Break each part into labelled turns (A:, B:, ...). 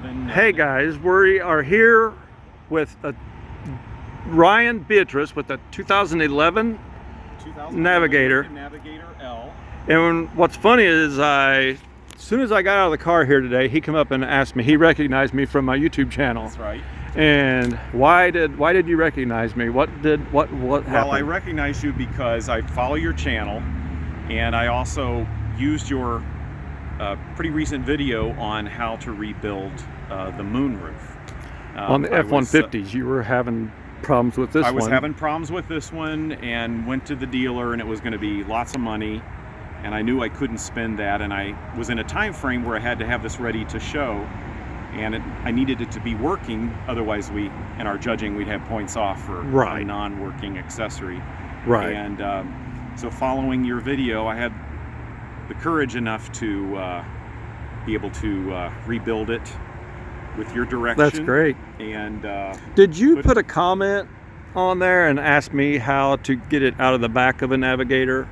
A: 2011.
B: Hey guys, we are here with Ryan Beatrice with the 2011 Navigator.
A: Navigator L.
B: And what's funny is as soon as I got out of the car here today, he came up and asked me. He recognized me from my YouTube channel.
A: That's right.
B: And why did you recognize me? What happened?
A: Well, I recognize you because I follow your channel, and I also used your pretty recent video on how to rebuild the moonroof.
B: On the F-150s, you were having problems with this one.
A: I was having problems with this one and went to the dealer, and it was going to be lots of money, and I knew I couldn't spend that, and I was in a time frame where I had to have this ready to show, and I needed it to be working, otherwise in our judging, we'd have points off for a non-working accessory.
B: Right.
A: And so following your video, I had the courage enough to be able to rebuild it with your direction.
B: That's great.
A: And
B: did you put a comment on there and ask me how to get it out of the back of a Navigator?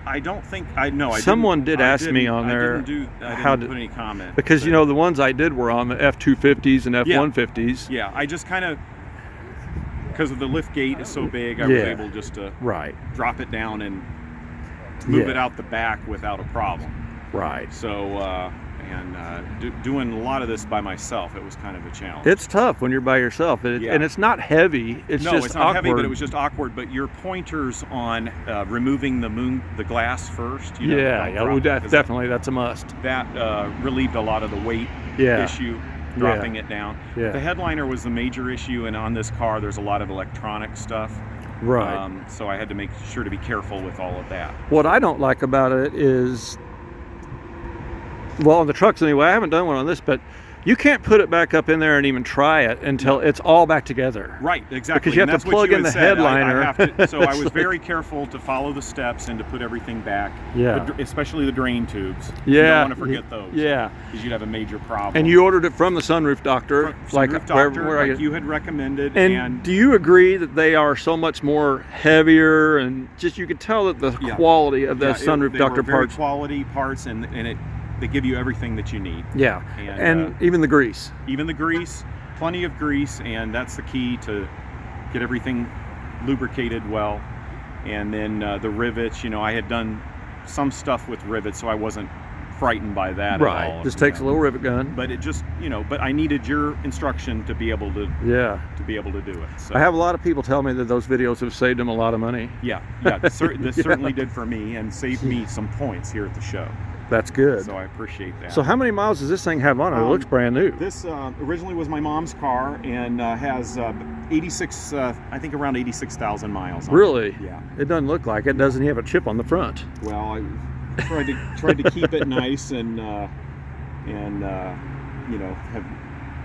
A: I don't think I know.
B: Someone did ask me on there.
A: I didn't put any comment
B: because you know the ones I did were on the F-250s and F-150s.
A: Yeah, I just kind of, because of the lift gate is so big, I was able just to drop it down and move it out the back without a problem.
B: Right.
A: So doing a lot of this by myself, it was kind of a challenge.
B: It's tough when you're by yourself, and it's not heavy. It's
A: no,
B: just
A: it's not
B: awkward.
A: heavy, but it was just awkward. But your pointers on removing the glass first, you know,
B: definitely that's a must.
A: That relieved a lot of the weight issue, dropping it down.
B: Yeah.
A: The headliner was the major issue, and on this car, there's a lot of electronic stuff.
B: Right.
A: So I had to make sure to be careful with all of that.
B: What I don't like about it is, well, on the trucks anyway, I haven't done one on this, but you can't put it back up in there and even try it until it's all back together.
A: Right, exactly.
B: Because you have to plug in the headliner.
A: So I was very careful to follow the steps and to put everything back.
B: Yeah.
A: Especially the drain tubes.
B: Yeah.
A: You don't want to forget those.
B: Yeah.
A: Because you'd have a major problem.
B: And you ordered it from the Sunroof Doctor.
A: Like you had recommended.
B: And do you agree that they are so much more heavier, and just you could tell that the quality of the Sunroof Doctor parts.
A: Very quality parts, and they give you everything that you need.
B: Yeah, and even the grease.
A: Even the grease, plenty of grease, and that's the key to get everything lubricated well. And then the rivets, you know, I had done some stuff with rivets, so I wasn't frightened by that at all.
B: Right, just takes a little rivet gun.
A: But it just, you know, but I needed your instruction to be able to do it. So.
B: I have a lot of people tell me that those videos have saved them a lot of money.
A: Yeah, this certainly did for me, and saved me some points here at the show.
B: That's good.
A: So I appreciate that.
B: So how many miles does this thing have on it? It looks brand new.
A: This originally was my mom's car, and has 86, I think around 86,000 miles on
B: Really?
A: it. Yeah.
B: It doesn't look like it. Doesn't have a chip on the front.
A: Well, I tried to keep it nice, and you know, have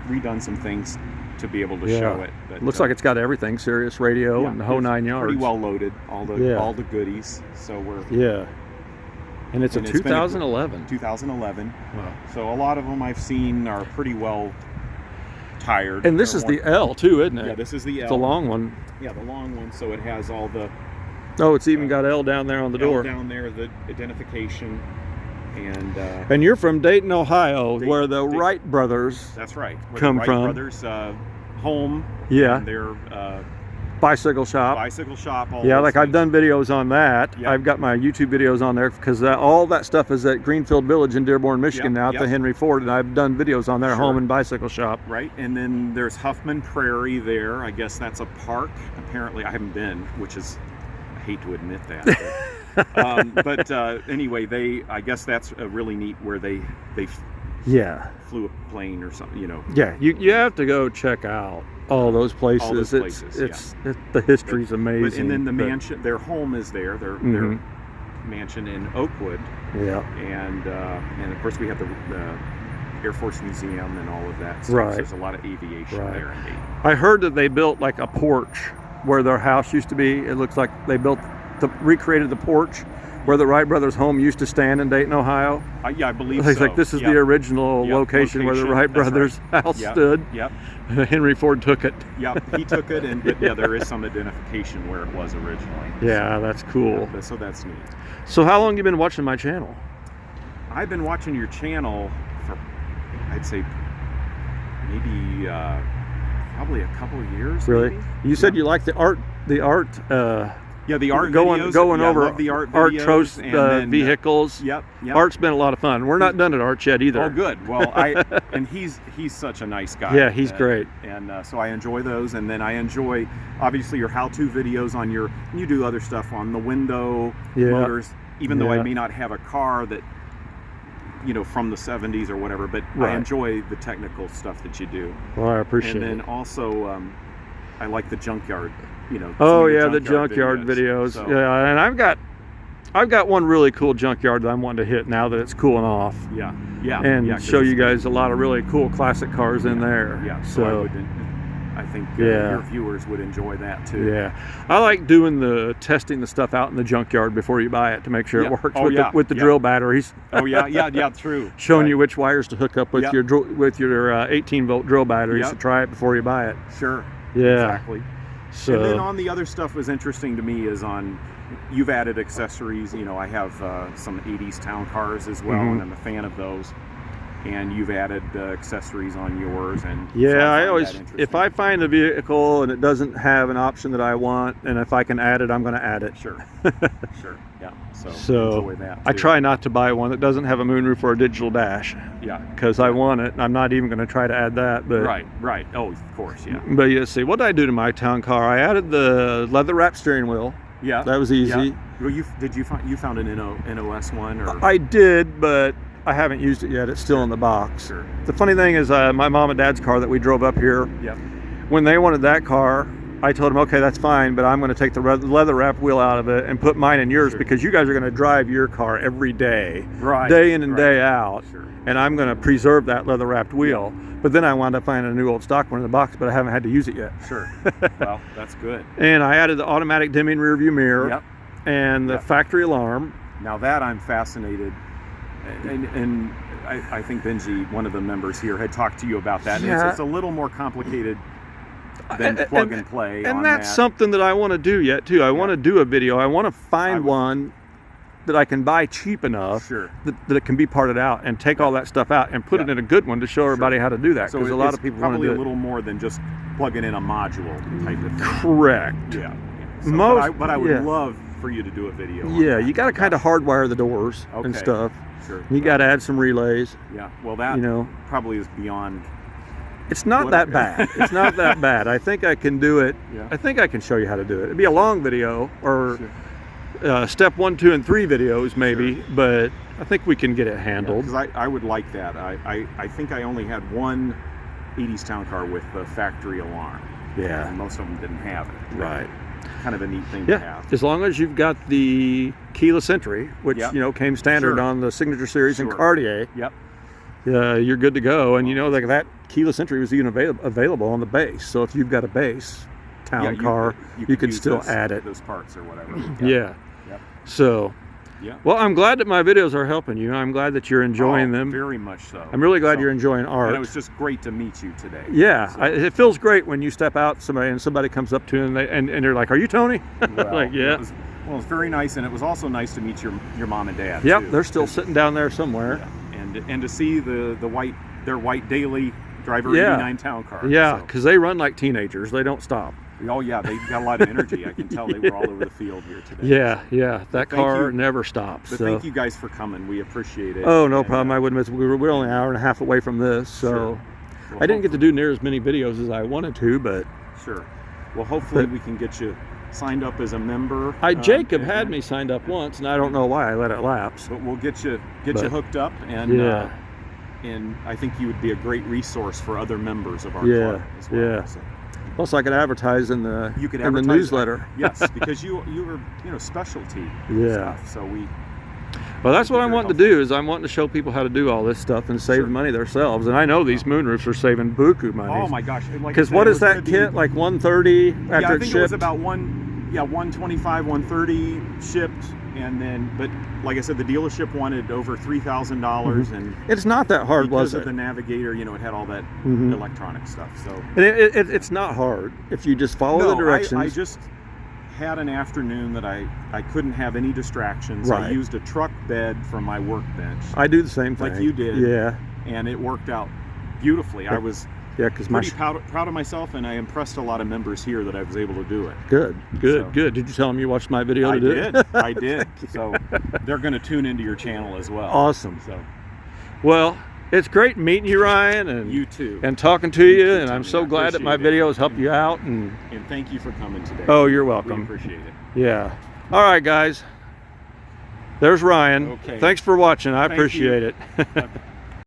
A: redone some things to be able to show it. But,
B: looks like it's got everything, Sirius radio and the whole 9 yards.
A: Pretty well loaded, all the goodies. So we're
B: And it's a 2011.
A: 2011.
B: Wow.
A: So a lot of them I've seen are pretty well tired.
B: And this is the L too, isn't it?
A: Yeah, this is the L.
B: It's a long one.
A: Yeah, the long one. So it has all the.
B: Oh, it's even got L down there on the door.
A: Down there, the identification, and.
B: And you're from Dayton, Ohio, where the Wright brothers.
A: That's right. Where
B: come
A: the Wright
B: from.
A: Brothers home.
B: Yeah.
A: And their.
B: Bicycle shop.
A: Yeah,
B: like I've done videos on that. Yep. I've got my YouTube videos on there because all that stuff is at Greenfield Village in Dearborn, Michigan now at the Henry Ford, and I've done videos on their home and bicycle shop.
A: Right, and then there's Huffman Prairie there. I guess that's a park. Apparently, I haven't been, which is, I hate to admit that. But anyway, I guess that's a really neat where they flew a plane or something, you know.
B: Yeah, you have to go check out all those places.
A: All those places,
B: the history's amazing.
A: And then the mansion, their home is there. Their mansion in Oakwood.
B: Yeah.
A: And of course we have the Air Force Museum and all of that stuff.
B: Right.
A: So there's a lot of aviation there indeed.
B: I heard that they built like a porch where their house used to be. It looks like they recreated the porch where the Wright brothers' home used to stand in Dayton, Ohio.
A: Yeah, I believe
B: it's
A: so.
B: like this is the original location where the Wright brothers' house stood.
A: Yep.
B: Henry Ford took it.
A: Yep, he took it, but there is some identification where it was originally.
B: Yeah, that's cool.
A: So that's neat.
B: So how long have you been watching my channel?
A: I've been watching your channel for, I'd say, maybe probably a couple of years.
B: Really?
A: Maybe?
B: You said you like the art.
A: Yeah, the art
B: going
A: videos.
B: Going
A: yeah,
B: over
A: I love the art videos
B: Art Trost vehicles.
A: Yep.
B: Art's been a lot of fun. We're not done at Art yet either.
A: Oh, good. Well, and he's such a nice guy.
B: Yeah, he's great.
A: And so I enjoy those, and then I enjoy obviously your how-to videos on your. You do other stuff on the window motors, even though I may not have a car that, from the 70s or whatever, but I enjoy the technical stuff that you do.
B: Well, I appreciate it.
A: And then also, I like the junkyard.
B: Oh yeah, the junkyard videos. So. Yeah, and I've got one really cool junkyard that I'm wanting to hit now that it's cooling off.
A: Yeah.
B: And show you guys a lot of really cool classic cars in there.
A: Yeah. So I think your viewers would enjoy that too.
B: Yeah, I like doing testing the stuff out in the junkyard before you buy it to make sure it works with the drill batteries.
A: Oh yeah, true.
B: Showing you which wires to hook up with your 18-volt drill batteries to try it before you buy it.
A: Sure.
B: Yeah.
A: Exactly.
B: So,
A: and then on the other stuff was interesting to me is you've added accessories. I have some 80s town cars as well, and I'm a fan of those. And you've added accessories on yours, and
B: I always, if I find a vehicle and it doesn't have an option that I want, and if I can add it, I'm going to add it.
A: Sure. Yeah.
B: So
A: enjoy that too.
B: I try not to buy one that doesn't have a moonroof or a digital dash.
A: Yeah.
B: Because I want it, and I'm not even going to try to add that. But
A: right. Oh, of course, yeah.
B: But see, what did I do to my town car? I added the leather wrap steering wheel.
A: Yeah.
B: That was easy.
A: Yeah. Well, you found an NOS one, or?
B: I did, but I haven't used it yet. It's still in the box.
A: Sure.
B: The funny thing is, my mom and dad's car that we drove up here.
A: Yep.
B: When they wanted that car, I told them, okay, that's fine, but I'm going to take the leather wrap wheel out of it and put mine in yours because you guys are going to drive your car every day, day in and day out, and I'm going to preserve that leather wrapped wheel. But then I wound up finding a new old stock one in the box, but I haven't had to use it yet.
A: Sure. Well, that's good.
B: And I added the automatic dimming rear view mirror and the factory alarm.
A: Now that I'm fascinated, and I think Benji, one of the members here, had talked to you about that.
B: Yeah.
A: It's a little more complicated than plug and play.
B: And that's something that I want to do yet too. I want to do a video. I want to find one that I can buy cheap enough that it can be parted out and take all that stuff out and put it in a good one to show everybody how to do that. Because a lot of people want to do it.
A: Probably a little more than just plugging in a module type of thing.
B: Correct.
A: Yeah. So, but I would love for you to do a video.
B: Yeah, you got to kind of hardwire the doors and stuff.
A: Sure.
B: You got to add some relays.
A: Yeah. Well, that probably is beyond.
B: It's not that bad. It's not that bad. I think I can do it. Yeah. I think I can show you how to do it. It'd be a long video or step 1, 2, and 3 videos maybe, but I think we can get it handled.
A: Because I would like that. I think I only had one 80s town car with the factory alarm.
B: Yeah.
A: And most of them didn't have it.
B: Right.
A: Kind of a neat thing to have.
B: As long as you've got the keyless entry, which came standard on the Signature Series and Cartier.
A: Yep.
B: You're good to go, and like that keyless entry was even available on the base. So if you've got a base town car, you can still add it.
A: Those parts or whatever.
B: Yeah. So. Yeah. Well, I'm glad that my videos are helping you. I'm glad that you're enjoying them.
A: Very much so.
B: I'm really glad you're enjoying art.
A: And it was just great to meet you today.
B: Yeah, it feels great when you step out and somebody comes up to you and they're like, "Are you Tony?"
A: Well,
B: like, yeah.
A: It's very nice, and it was also nice to meet your mom and dad.
B: Yep,
A: too.
B: They're still sitting down there somewhere.
A: Yeah. And to see their white daily driver 89 town car.
B: Yeah, because they run like teenagers. They don't stop.
A: Oh yeah, they got a lot of energy. I can tell they were all over the field here today.
B: Yeah. That car never stops.
A: But thank you guys for coming. We appreciate it.
B: Oh, no problem. I wouldn't miss. We're only an hour and a half away from this, so well, I didn't get to do near as many videos as I wanted to, but
A: sure. Well, hopefully we can get you signed up as a member.
B: Jacob had me signed up once, and I don't know why I let it lapse.
A: But we'll get you hooked up, and and I think you would be a great resource for other members of our club as well.
B: Yeah. So. Plus, I could advertise in the newsletter.
A: Yes, because you were specialty stuff. So
B: Well, that's what I'm wanting to do. Is I'm wanting to show people how to do all this stuff and save money themselves. And I know these moonroofs are saving buku money.
A: Oh my gosh!
B: Because what is that kit like? 130 after it's shipped?
A: I think it was about 125, 130 shipped. And then, but like I said, the dealership wanted over $3,000, and
B: it's not that hard, was it?
A: Because of the Navigator, it had all that electronic stuff. So
B: and it's not hard if you just follow the directions.
A: I just had an afternoon that I couldn't have any distractions.
B: Right.
A: I used a truck bed from my workbench.
B: I do the same thing,
A: like you did.
B: Yeah.
A: And it worked out beautifully. I was
B: Yeah, because
A: pretty proud of myself, and I impressed a lot of members here that I was able to do it.
B: Good. Did you tell them you watched my video?
A: I did. So they're going to tune into your channel as well.
B: Awesome.
A: So,
B: well, it's great meeting you, Ryan, and
A: you too,
B: and talking to you. And I'm so glad that my videos helped you out.
A: And thank you for coming today.
B: Oh, you're welcome.
A: We appreciate it.
B: Yeah. All right, guys. There's Ryan.
A: Okay.
B: Thanks for watching. I appreciate it.